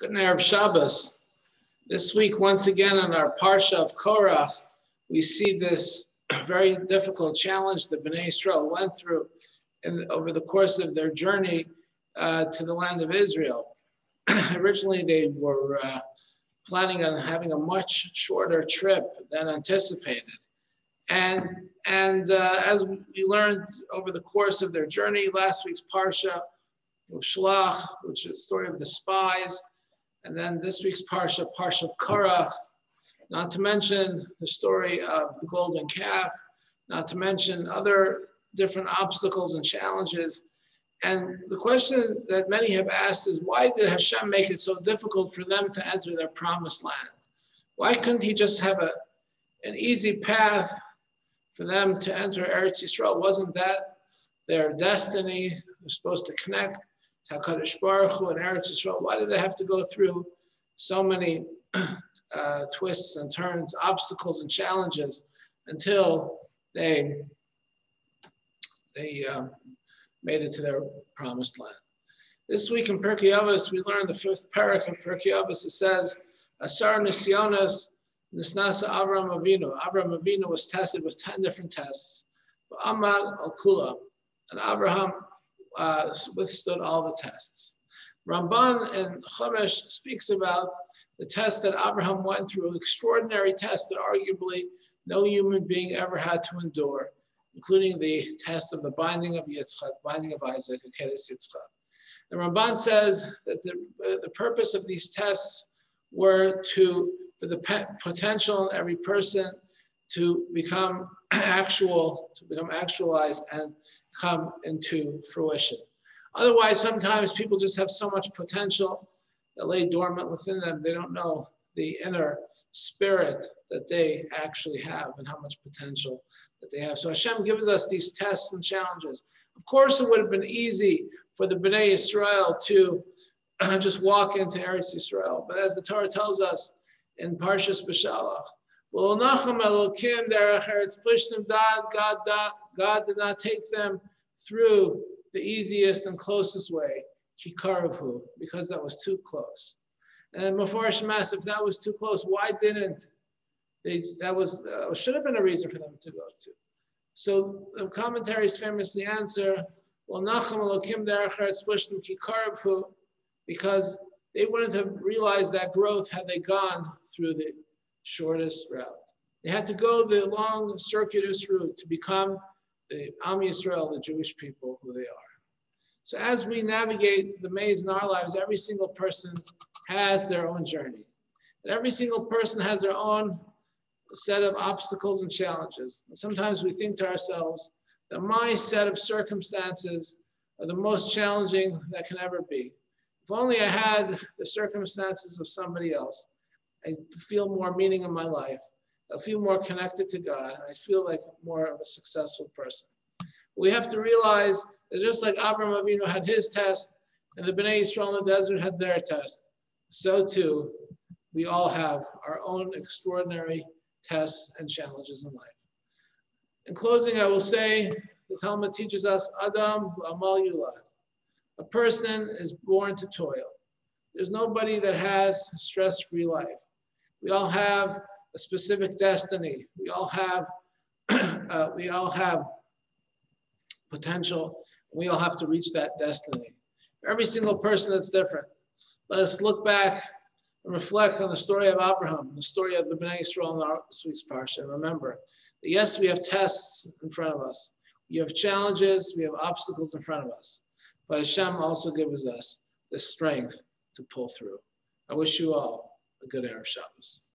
Good Erev Shabbos. This week, once again, in our Parsha of Korach, we see this very difficult challenge that Bnei Israel went through over the course of their journey to the land of Israel. Originally, they were planning on having a much shorter trip than anticipated. And as we learned over the course of their journey, last week's Parsha of Shlach, which is the story of the spies, and then this week's Parsha of Korach, not to mention the story of the golden calf, not to mention other different obstacles and challenges. And the question that many have asked is, why did Hashem make it so difficult for them to enter their promised land? Why couldn't he just have an easy path for them to enter Eretz Yisrael? Wasn't that their destiny? They're supposed to connect to HaKadosh Baruch Hu and Eretz Yisrael. Why did they have to go through so many twists and turns, obstacles and challenges until they made it to their promised land? This week in Pirkei Avos, we learned the fifth parak in Pirkei Avos. It says, Asar Nisyonos Nisnasa Avram Avinu. Avram Avinu was tested with 10 different tests. Amad al Kula. And Abraham withstood all the tests. Ramban in Chumash speaks about the test that Abraham went through, an extraordinary test that arguably no human being ever had to endure, including the test of the binding of Yitzchak, binding of Isaac, Akeres Yitzchak. And Ramban says that the purpose of these tests were for the potential in every person to become actualized and come into fruition. Otherwise, sometimes people just have so much potential that lay dormant within them. They don't know the inner spirit that they actually have and how much potential that they have. So Hashem gives us these tests and challenges. Of course, it would have been easy for the Bnei Israel to just walk into Eretz Yisrael. But as the Torah tells us in Parshas B'Shalach, God did not take them through the easiest and closest way, Kikaravhu, because that was too close. And in Mefarish Mas, if that was too close, why didn't they? That should have been a reason for them to go to. So the commentaries famously answer, well, Nacham Elokim Derech Eretz Plishtim Kikaravhu, because they wouldn't have realized that growth had they gone through the shortest route. They had to go the long circuitous route to become the Am Yisrael, the Jewish people who they are. So as we navigate the maze in our lives, every single person has their own journey. And every single person has their own set of obstacles and challenges. And sometimes we think to ourselves that my set of circumstances are the most challenging that can ever be. If only I had the circumstances of somebody else, I'd feel more meaning in my life. I feel more connected to God, and I feel like more of a successful person. We have to realize that just like Abraham Avinu had his test, and the Bnei Yisrael in the desert had their test, so too, we all have our own extraordinary tests and challenges in life. In closing, I will say, the Talmud teaches us, Adam Amal Yulad. A person is born to toil. There's nobody that has a stress-free life. We all have a specific destiny. We all have potential. We all have to reach that destiny. Every single person that's different. Let us look back and reflect on the story of Abraham, the story of the Bnei Israel in this week's Parsha. And remember that yes, we have tests in front of us. We have challenges, we have obstacles in front of us. But Hashem also gives us the strength to pull through. I wish you all a good Erev Shabbos.